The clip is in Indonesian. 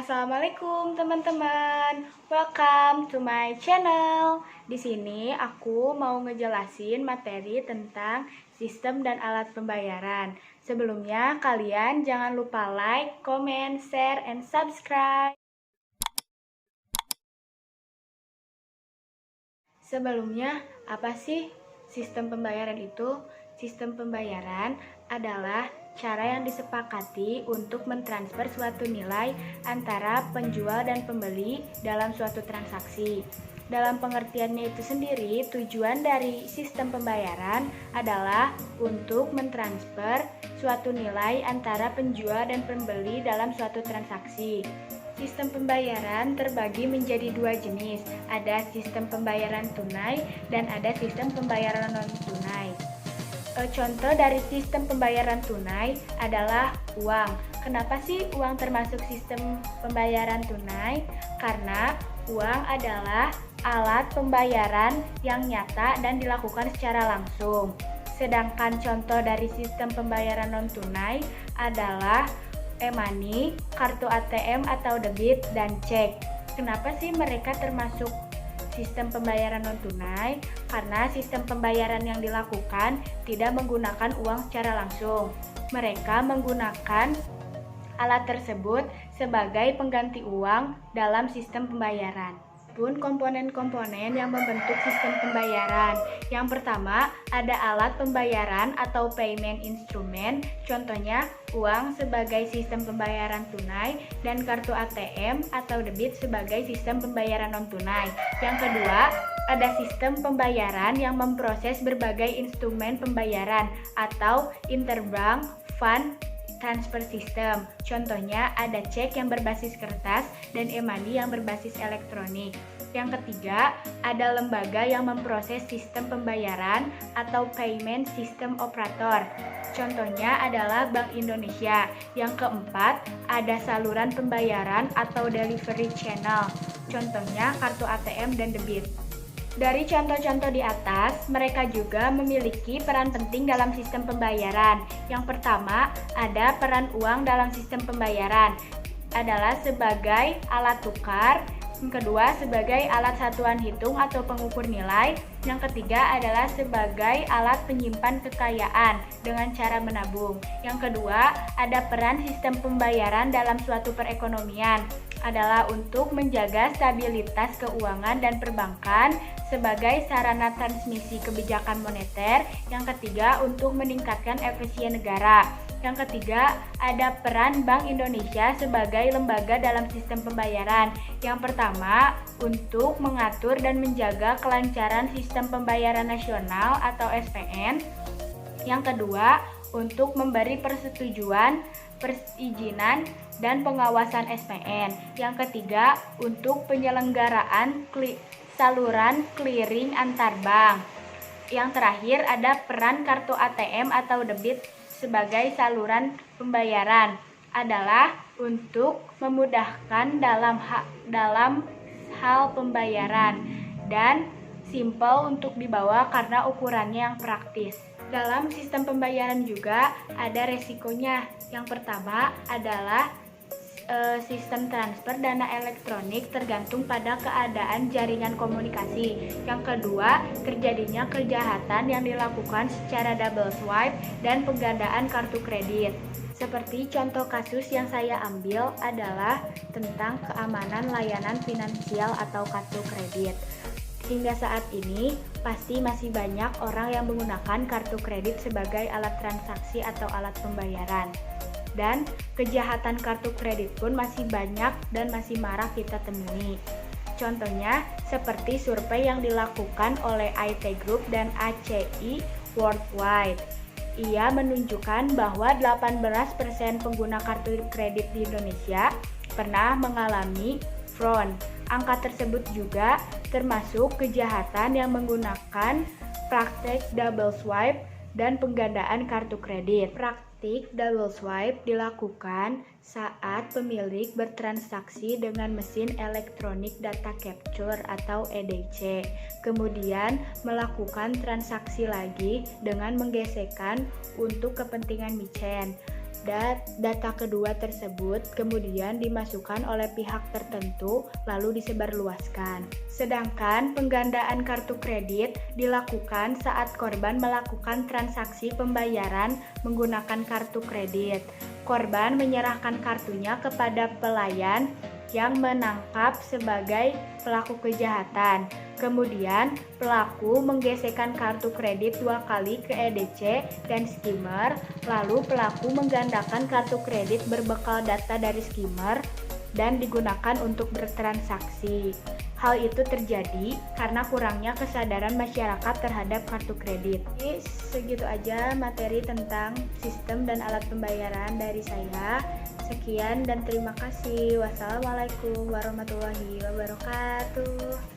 Assalamualaikum teman-teman. Welcome to my channel. Di sini aku mau ngejelasin materi tentang sistem dan alat pembayaran. Sebelumnya kalian jangan lupa like, comment, share, and subscribe. Sebelumnya, apa sih sistem pembayaran itu? Sistem pembayaran adalah cara yang disepakati untuk mentransfer suatu nilai antara penjual dan pembeli dalam suatu transaksi. Dalam pengertiannya itu sendiri, tujuan dari sistem pembayaran adalah untuk mentransfer suatu nilai antara penjual dan pembeli dalam suatu transaksi. Sistem pembayaran terbagi menjadi dua jenis, ada sistem pembayaran tunai dan ada sistem pembayaran non-tunai. Contoh dari sistem pembayaran tunai adalah uang. Kenapa sih uang termasuk sistem pembayaran tunai? Karena uang adalah alat pembayaran yang nyata dan dilakukan secara langsung. Sedangkan contoh dari sistem pembayaran non-tunai adalah e-money, kartu ATM atau debit, dan cek. Kenapa sih mereka termasuk sistem pembayaran non-tunai? Karena sistem pembayaran yang dilakukan tidak menggunakan uang secara langsung. Mereka menggunakan alat tersebut sebagai pengganti uang dalam sistem pembayaran. Pun komponen-komponen yang membentuk sistem pembayaran. Yang pertama, ada alat pembayaran atau payment instrument, contohnya uang sebagai sistem pembayaran tunai dan kartu ATM atau debit sebagai sistem pembayaran non-tunai. Yang kedua, ada sistem pembayaran yang memproses berbagai instrumen pembayaran atau interbank fund transfer system. Contohnya ada cek yang berbasis kertas dan e-money yang berbasis elektronik. Yang ketiga, ada lembaga yang memproses sistem pembayaran atau payment system operator. Contohnya adalah Bank Indonesia. Yang keempat, ada saluran pembayaran atau delivery channel. Contohnya kartu ATM dan debit. Dari contoh-contoh di atas, mereka juga memiliki peran penting dalam sistem pembayaran. Yang pertama, ada peran uang dalam sistem pembayaran, adalah sebagai alat tukar. Yang kedua, sebagai alat satuan hitung atau pengukur nilai. Yang ketiga adalah sebagai alat penyimpan kekayaan dengan cara menabung. Yang kedua, ada peran sistem pembayaran dalam suatu perekonomian, adalah untuk menjaga stabilitas keuangan dan perbankan sebagai sarana transmisi kebijakan moneter. Yang ketiga, untuk meningkatkan efisien negara. Yang ketiga, ada peran Bank Indonesia sebagai lembaga dalam sistem pembayaran. Yang pertama, untuk mengatur dan menjaga kelancaran sistem pembayaran nasional atau SPN. Yang kedua, untuk memberi persetujuan, perizinan, dan pengawasan SPN. Yang ketiga, untuk penyelenggaraan saluran clearing antar bank. Yang terakhir, ada peran kartu ATM atau debit sebagai saluran pembayaran, adalah untuk memudahkan dalam hal pembayaran dan simpel untuk dibawa karena ukurannya yang praktis. Dalam sistem pembayaran juga ada resikonya. Yang pertama adalah sistem transfer dana elektronik tergantung pada keadaan jaringan komunikasi. Yang kedua, terjadinya kejahatan yang dilakukan secara double swipe dan penggandaan kartu kredit. Seperti contoh kasus yang saya ambil adalah tentang keamanan layanan finansial atau kartu kredit. Hingga saat ini, pasti masih banyak orang yang menggunakan kartu kredit sebagai alat transaksi atau alat pembayaran. Dan kejahatan kartu kredit pun masih banyak dan masih marak kita temui. Contohnya seperti survei yang dilakukan oleh IT Group dan ACI Worldwide. Ia menunjukkan bahwa 18% pengguna kartu kredit di Indonesia pernah mengalami fraud. Angka tersebut juga termasuk kejahatan yang menggunakan praktek double swipe dan penggandaan kartu kredit. Praktik double swipe dilakukan saat pemilik bertransaksi dengan mesin elektronik data capture atau EDC, kemudian melakukan transaksi lagi dengan menggesekkan untuk kepentingan micen. Data kedua tersebut kemudian dimasukkan oleh pihak tertentu lalu disebarluaskan. Sedangkan penggandaan kartu kredit dilakukan saat korban melakukan transaksi pembayaran menggunakan kartu kredit. Korban menyerahkan kartunya kepada pelayan yang menangkap sebagai pelaku kejahatan. Kemudian, pelaku menggesekkan kartu kredit 2 kali ke EDC dan skimmer, lalu pelaku menggandakan kartu kredit berbekal data dari skimmer dan digunakan untuk bertransaksi. Hal itu terjadi karena kurangnya kesadaran masyarakat terhadap kartu kredit. Jadi, segitu aja materi tentang sistem dan alat pembayaran dari saya. Sekian dan terima kasih. Wassalamualaikum warahmatullahi wabarakatuh.